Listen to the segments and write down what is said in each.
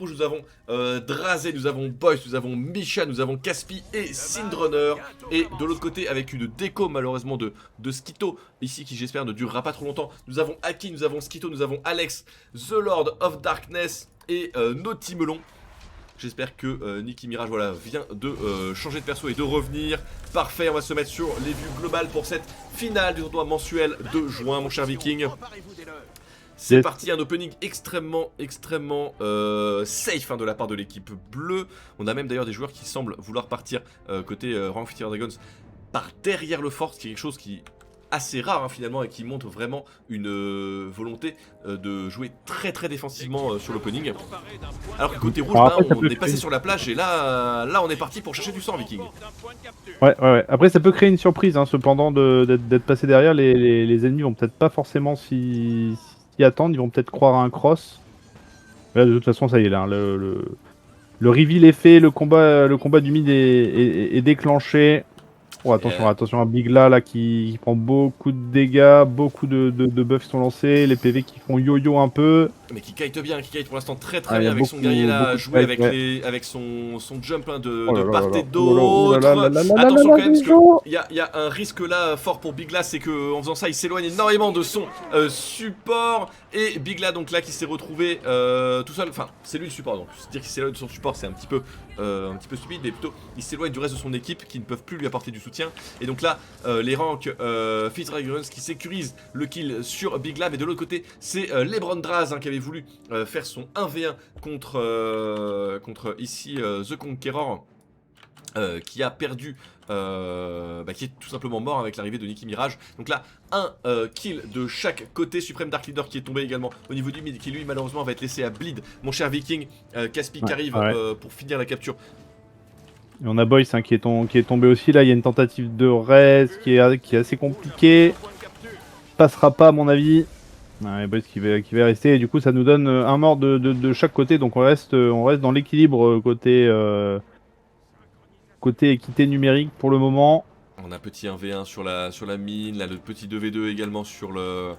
rouge, nous avons Drazé, nous avons Boyce, nous avons Misha, nous avons Caspi et Sindrunner. Et de l'autre côté, avec une déco malheureusement de Skito, ici qui j'espère ne durera pas trop longtemps, nous avons Aki, nous avons Skito, nous avons Alex, The Lord of Darkness et Naughty Melon. J'espère que Nicki Mirage voilà, vient de changer de perso et de revenir. Parfait, on va se mettre sur les vues globales pour cette finale du tournoi mensuel de juin, mon cher Viking. C'est parti, un opening extrêmement safe de la part de l'équipe bleue. On a même d'ailleurs des joueurs qui semblent vouloir partir côté Rank Fire Dragons par derrière le fort, ce qui est quelque chose qui est assez rare finalement et qui montre vraiment une volonté de jouer très défensivement sur l'opening. Alors que côté rouge, on est passé sur la plage et là on est parti pour chercher du sang, Viking. Ouais. Après ça peut créer une surprise, cependant d'être passé derrière. Les ennemis vont peut-être pas forcément s'y attendre, ils vont peut-être croire à un cross. Là, de toute façon ça y est, là, le reveal est fait, le combat du mid est déclenché. Oh, attention à Bigla là qui prend beaucoup de dégâts, beaucoup de buffs qui sont lancés, les PV qui font yo-yo un peu. Mais qui kite bien, qui kite pour l'instant très bien avec son guerrier là, jouer avec son jump de part et d'autre. Attention quand même, parce qu'il y a un risque là fort pour Bigla, c'est qu'en faisant ça il s'éloigne énormément de son support. Et Bigla donc là qui s'est retrouvé tout seul, enfin c'est lui le support, donc dire qu'il s'éloigne de son support c'est un petit peu stupide, mais plutôt il s'éloigne du reste de son équipe qui ne peuvent plus lui apporter du soutien. Et donc là les ranks Fizz Dragons qui sécurisent le kill sur Bigla, mais de l'autre côté c'est Lebron Draz qui avait voulu faire son 1v1 contre ici The Conqueror, qui a perdu, qui est tout simplement mort avec l'arrivée de Nicki Mirage. Donc là, un kill de chaque côté. Supreme Dark Leader qui est tombé également au niveau du mid, qui lui malheureusement va être laissé à bleed. Mon cher Viking, Caspi qui arrive pour finir la capture. Et on a Boyce qui est tombé aussi. Là, il y a une tentative de raise qui est assez compliquée. Passera pas à mon avis. Ouais, Boyce qui va rester. Et du coup, ça nous donne un mort de chaque côté. Donc on reste dans l'équilibre côté équité numérique pour le moment. On a petit 1v1 sur la mine, là le petit 2v2 également sur le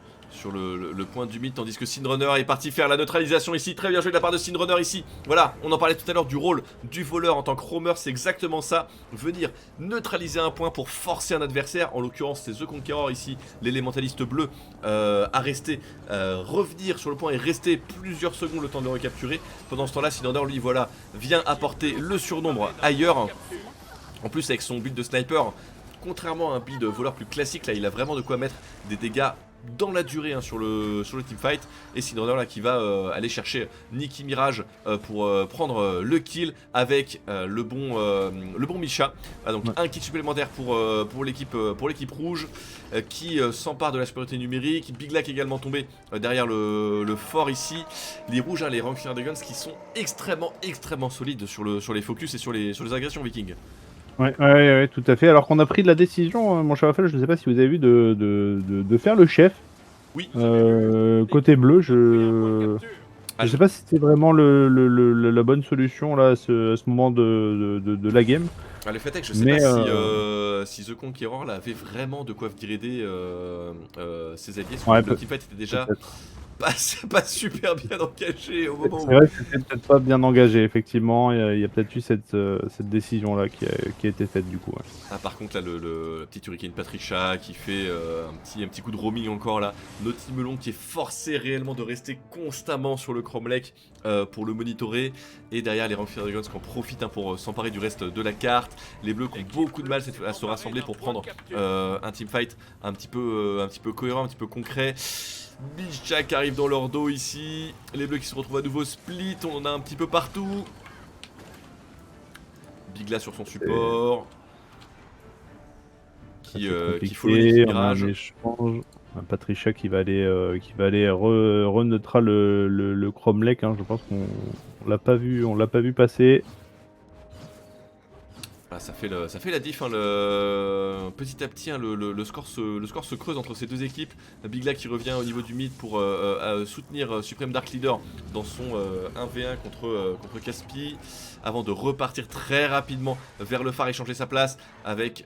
point du mid, tandis que Sindrunner est parti faire la neutralisation ici. Très bien joué de la part de Sindrunner ici. Voilà, on en parlait tout à l'heure du rôle du voleur en tant que roamer, c'est exactement ça. Venir neutraliser un point pour forcer un adversaire, en l'occurrence c'est The Conqueror ici, l'élémentaliste bleu, à rester, revenir sur le point et rester plusieurs secondes le temps de le recapturer. Pendant ce temps là, Sindrunner lui voilà, vient apporter le surnombre ailleurs. En plus avec son build de sniper, contrairement à un build voleur plus classique, là il a vraiment de quoi mettre des dégâts dans la durée sur le teamfight. Et Sindrunner là qui va aller chercher Nicki Mirage pour prendre le kill avec le bon Misha. Donc un kill supplémentaire pour l'équipe rouge qui s'empare de la supériorité numérique. Bigla qui est également tombé derrière le fort ici. Les rouges, les Rank Fire Dragons qui sont extrêmement solides sur les focus et sur les agressions Vikings. Ouais, tout à fait. Alors qu'on a pris de la décision, mon cher Raphaël, je ne sais pas si vous avez vu, de faire le chef. Oui. Côté bleu, je sais pas si c'était vraiment la bonne solution là, à ce moment de la game. Le fait est que je sais pas si The Conqueror là, avait vraiment de quoi venir aider ses alliés. Le teamfight était déjà pas super bien engagé au moment où... C'est vrai que c'était peut-être pas bien engagé, effectivement. Il y a peut-être eu cette décision là qui a été faite du coup. Ouais. Ah, par contre là le petit Hurricane Patricia qui fait un petit coup de roaming encore là. Naughty Melon qui est forcé réellement de rester constamment sur le Chrome Lake pour le monitorer. Et derrière les Rank Fire Dragons qui en profitent pour s'emparer du reste de la carte. Les bleus qui ont beaucoup de mal à se rassembler pour prendre un teamfight un petit peu cohérent, un petit peu concret. Misha qui arrive dans leur dos ici. Les bleus qui se retrouvent à nouveau split. On en a un petit peu partout. Bigla sur son support. Qui follow Nicki Mirage. Patricia qui va aller re-neutral le Chrome Lake. Je pense qu'on l'a pas vu passer. Ça fait la diff, petit à petit le score se creuse entre ces deux équipes. Bigla qui revient au niveau du mid pour soutenir Supreme Dark Leader dans son 1v1 contre Caspi, avant de repartir très rapidement vers le phare et changer sa place avec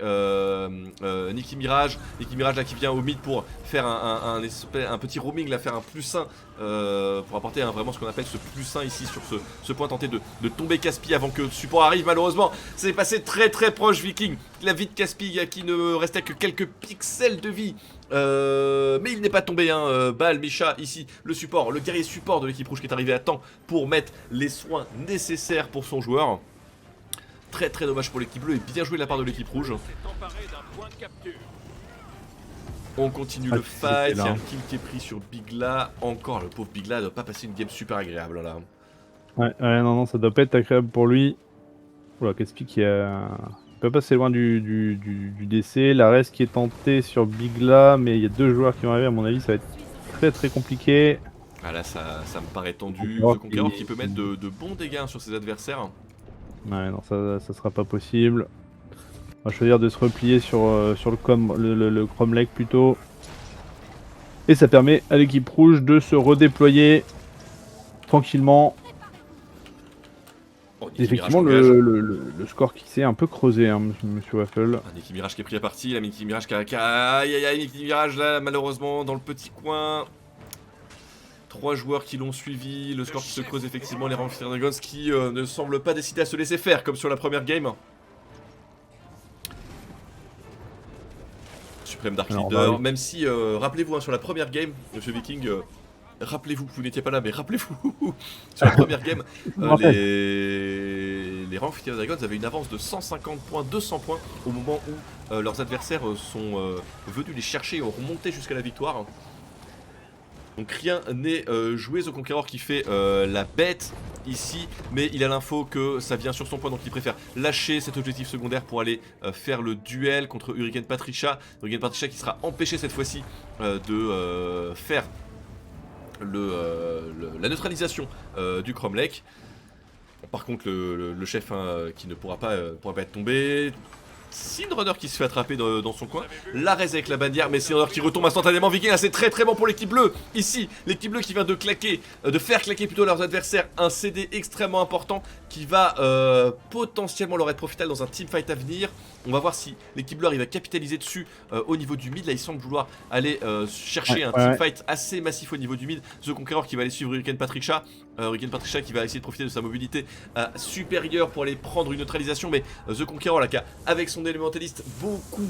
Nicki Mirage. Nicki Mirage là qui vient au mid pour faire un petit roaming, là, faire un +1 pour apporter vraiment ce qu'on appelle ce plus 1 ici sur ce point, tenter de tomber Caspi avant que le support arrive. Malheureusement, c'est passé très proche Viking. La vie de Caspi qui ne restait que quelques pixels de vie. Mais il n'est pas tombé, hein. Bal, Misha, ici, le support, le guerrier support de l'équipe rouge qui est arrivé à temps pour mettre les soins nécessaires pour son joueur. Très dommage pour l'équipe bleue et bien joué de la part de l'équipe rouge. On continue le fight, il y a un kill qui est pris sur Bigla. Encore, le pauvre Bigla ne doit pas passer une game super agréable là. Ouais, non, ça doit pas être agréable pour lui. Oula, Caspi qui a... pas passer loin du décès. La reste qui est tentée sur Bigla, mais il y a 2 joueurs qui vont arriver, à mon avis ça va être très compliqué. Ah là ça me paraît tendu. The Conqueror qui peut mettre de bons dégâts sur ses adversaires. Ouais, non, ça sera pas possible. On va choisir de se replier sur le Cromlech plutôt. Et ça permet à l'équipe rouge de se redéployer tranquillement. Oh, effectivement, le score qui s'est un peu creusé, hein, monsieur Waffle. Un Niki Mirage qui est pris à partie, la Niki Mirage qui a... Aïe, Niki Mirage là, malheureusement, dans le petit coin. 3 joueurs qui l'ont suivi, le score qui se creuse effectivement, les Rank Dragons qui ne semblent pas décider à se laisser faire, comme sur la première game. Supreme Dark Leader, même si, rappelez-vous, hein, sur la première game, monsieur Viking, rappelez-vous, vous n'étiez pas là, mais rappelez-vous, sur la première game, les Rank Dragons avaient une avance de 150 points, 200 points, au moment où leurs adversaires sont venus les chercher et ont remonté jusqu'à la victoire. Donc rien n'est joué. The Conqueror qui fait la bête ici, mais il a l'info que ça vient sur son point, donc il préfère lâcher cet objectif secondaire pour aller faire le duel contre Hurricane Patricia. Hurricane Patricia qui sera empêché cette fois-ci de faire la neutralisation du Cromlech. Par contre le chef qui ne pourra pas être tombé. Sindrunner qui se fait attraper dans son coin. La raise avec la bannière, mais Sindrunner qui retombe instantanément. Viking, c'est très bon pour l'équipe bleue. Ici, l'équipe bleue qui vient de faire claquer plutôt leurs adversaires. Un CD extrêmement important qui va potentiellement leur être profitable dans un teamfight à venir. On va voir si l'équipe bleue arrive à capitaliser dessus au niveau du mid. Là, il semble vouloir aller chercher un teamfight assez massif au niveau du mid. The Conqueror qui va aller suivre Hurricane Patricia. Hurricane Patricia qui va essayer de profiter de sa mobilité supérieure pour aller prendre une neutralisation. Mais The Conqueror, là, qui a, avec son élémentaliste, beaucoup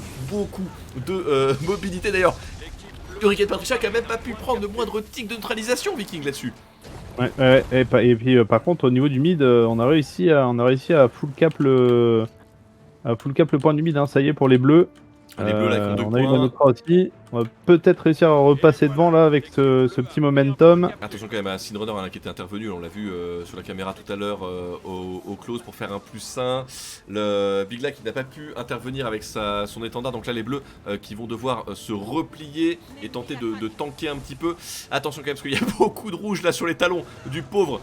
de mobilité. D'ailleurs, Hurricane Patricia qui a même pas pu prendre le moindre tic de neutralisation, Viking, là-dessus. Ouais, et puis par contre, au niveau du mid, on a réussi à full cap le point du mid, hein, ça y est pour les bleus. Les bleus là qui ont 2 on points. a eu la nôtre aussi. On va peut-être réussir à repasser devant là avec ce petit momentum. Attention quand même à Sindrunner qui était intervenu, on l'a vu sur la caméra tout à l'heure au close pour faire un +1. Le Bigla qui n'a pas pu intervenir avec son étendard, donc là les bleus qui vont devoir se replier et tenter de tanker un petit peu. Attention quand même parce qu'il y a beaucoup de rouge là sur les talons du pauvre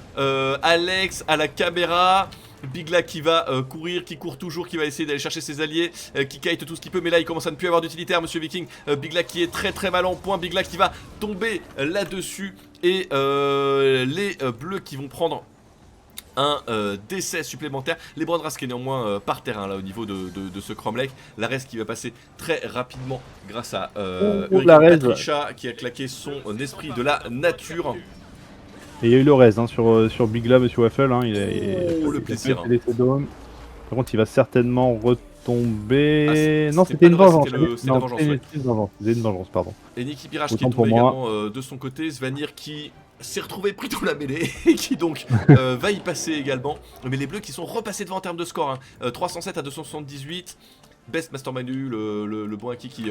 Alex à la caméra. Bigla qui va courir, qui court toujours, qui va essayer d'aller chercher ses alliés, qui kite tout ce qu'il peut, mais là il commence à ne plus avoir d'utilitaire, monsieur Viking. Bigla qui est très mal en point, Bigla qui va tomber là-dessus, et les bleus qui vont prendre un décès supplémentaire. Les Brandras qui est néanmoins par terre là au niveau de ce Cromlech. La reste qui va passer très rapidement grâce à Hurricane Patricia qui a claqué son esprit de la nature. Et il y a eu le reste hein, sur Bigla, monsieur Waffle. Hein, le plaisir. Par contre, il va certainement retomber. Non, c'était une vengeance. C'était une vengeance, pardon. Et Niki Mirage qui est tombé également de son côté. Svanir qui s'est retrouvé pris dans la mêlée et qui donc va y passer également. Mais les bleus qui sont repassés devant en termes de score. Hein. 307 à 278. Best Mastermind, le bon acquis qui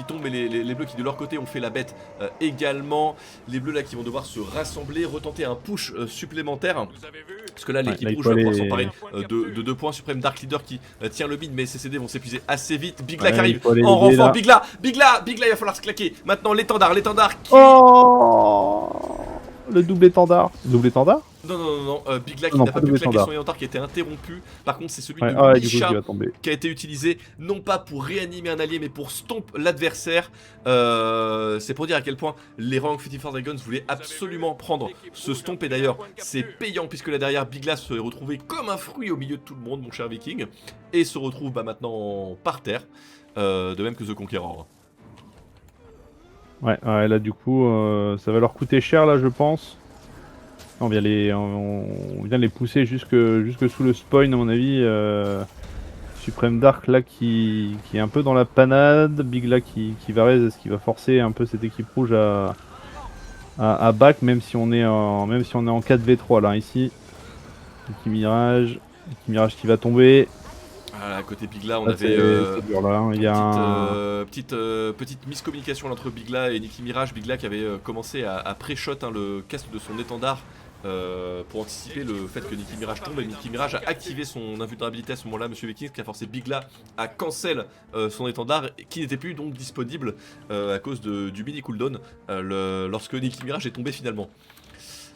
tombe, et les bleus qui de leur côté ont fait la bête également. Les bleus là qui vont devoir se rassembler, retenter un push supplémentaire. Parce que là l'équipe rouge va pouvoir s'emparer de 2 points. Supreme Dark Leader qui tient le mid, mais ses CD vont s'épuiser assez vite. Bigla qui arrive en renfort. Bigla, il va falloir se claquer. Maintenant l'étendard qui... Oh, le double étendard. Double étendard? Non, Bigla qui n'a pas pu claquer son étendard qui a été interrompu. Par contre, c'est celui de Misha qui a été utilisé, non pas pour réanimer un allié, mais pour stomp l'adversaire. C'est pour dire à quel point les Rank 54 Dragons voulaient absolument prendre ce stomp. Et d'ailleurs, c'est payant puisque là derrière, Bigla se est retrouvé comme un fruit au milieu de tout le monde, mon cher Viking. Et se retrouve maintenant par terre, de même que The Conqueror. Ouais, ouais, là du coup, ça va leur coûter cher là, je pense. On vient on vient les pousser jusque sous le spawn à mon avis. Supreme Dark là qui est un peu dans la panade. Big là qui va raise, ce qui va forcer un peu cette équipe rouge à back, même si on est en 4v3 là ici. Mirage qui va tomber. Voilà, à côté Bigla, on Là, avait c'est dur là, hein. Il y a petite miscommunication entre Bigla et Nicky Mirage. Bigla qui avait commencé à pré-shot le cast de son étendard pour anticiper le fait que Nicky Mirage tombe. Et Nicky Mirage a activé son invulnérabilité à ce moment-là, Monsieur Vikings, qui a forcé Bigla à cancel son étendard qui n'était plus donc disponible à cause du mini cooldown lorsque Nicky Mirage est tombé finalement.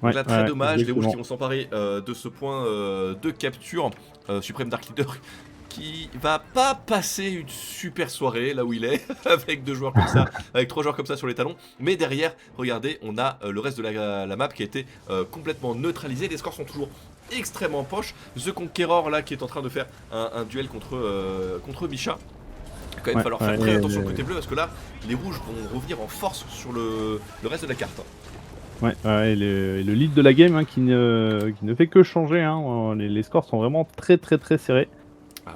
Donc là, très dommage, les rouges qui vont s'emparer de ce point de capture. Supreme Dark Leader qui va pas passer une super soirée là où il est, avec 2 joueurs comme ça, avec 3 joueurs comme ça sur les talons. Mais derrière, regardez, on a le reste de la map qui a été complètement neutralisé. Les scores sont toujours extrêmement poches. The Conqueror là qui est en train de faire un duel contre Misha. Il va quand même falloir faire très attention côté bleu parce que là, les rouges vont revenir en force sur le reste de la carte. Ouais, le lead de la game hein, qui ne fait que changer. Hein. Les scores sont vraiment très serrés.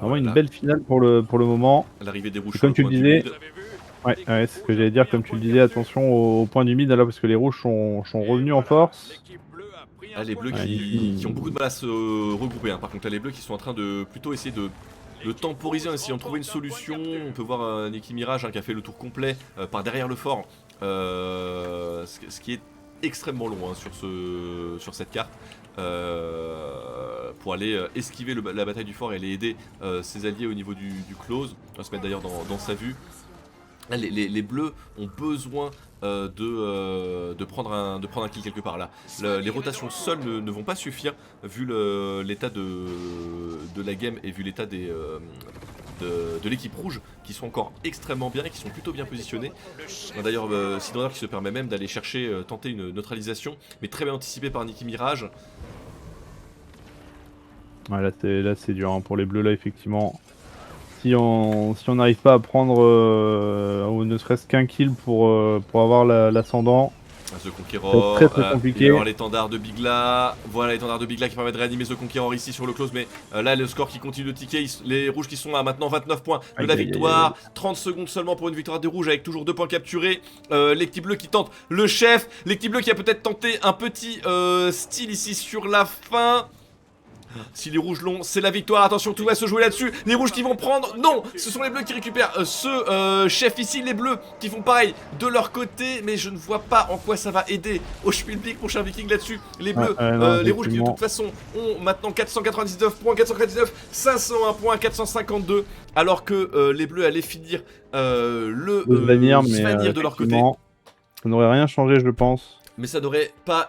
Vraiment une belle finale pour le moment. L'arrivée des rouges. Comme tu le disais, ouais, c'est ce que j'allais dire. Comme tu le disais, attention au point du mid là parce que les rouges sont revenus en force. Ah, les bleus qui ont beaucoup de mal à se regrouper. Hein. Par contre, là, les bleus qui sont en train de plutôt essayer de temporiser en essayant de trouver une solution. On peut voir Nicky Mirage qui a fait le tour complet par derrière le fort. Ce qui est extrêmement long hein, sur cette carte. Pour aller esquiver la bataille du fort et aller aider ses alliés au niveau du close. On va se mettre d'ailleurs dans sa vue. Les bleus ont besoin de prendre un kill quelque part là. Les rotations seules ne vont pas suffire vu l'état de la game et vu l'état de l'équipe rouge qui sont encore extrêmement bien et qui sont plutôt bien positionnés. D'ailleurs Sidrunner qui se permet même d'aller chercher, tenter une neutralisation, mais très bien anticipé par Nicky Mirage. Ouais, là c'est dur hein, pour les bleus là effectivement. Si on n'arrive pas à prendre ou ne serait-ce qu'un kill pour avoir l'ascendant, The Conqueror, très compliqué. L'étendard de Bigla, voilà l'étendard de Bigla qui permet de réanimer The Conqueror ici sur le close, mais là le score qui continue de ticker, les rouges qui sont à maintenant 29 points de la victoire, 30 secondes seulement pour une victoire des rouges avec toujours 2 points capturés, l'équipe bleue qui tente le chef, l'équipe bleue qui a peut-être tenté un petit style ici sur la fin. Si les rouges l'ont, c'est la victoire. Attention, tout va se jouer là-dessus. Les rouges qui vont prendre. Non, ce sont les bleus qui récupèrent ce chef ici. Les bleus qui font pareil de leur côté. Mais je ne vois pas en quoi ça va aider au Spielblick, mon cher Viking, là-dessus. Les bleus, les rouges qui de toute façon ont maintenant 499 points, 499, 501 points, 452. Alors que les bleus allaient finir le Svanir de leur côté. Ça n'aurait rien changé, je pense. Mais ça n'aurait pas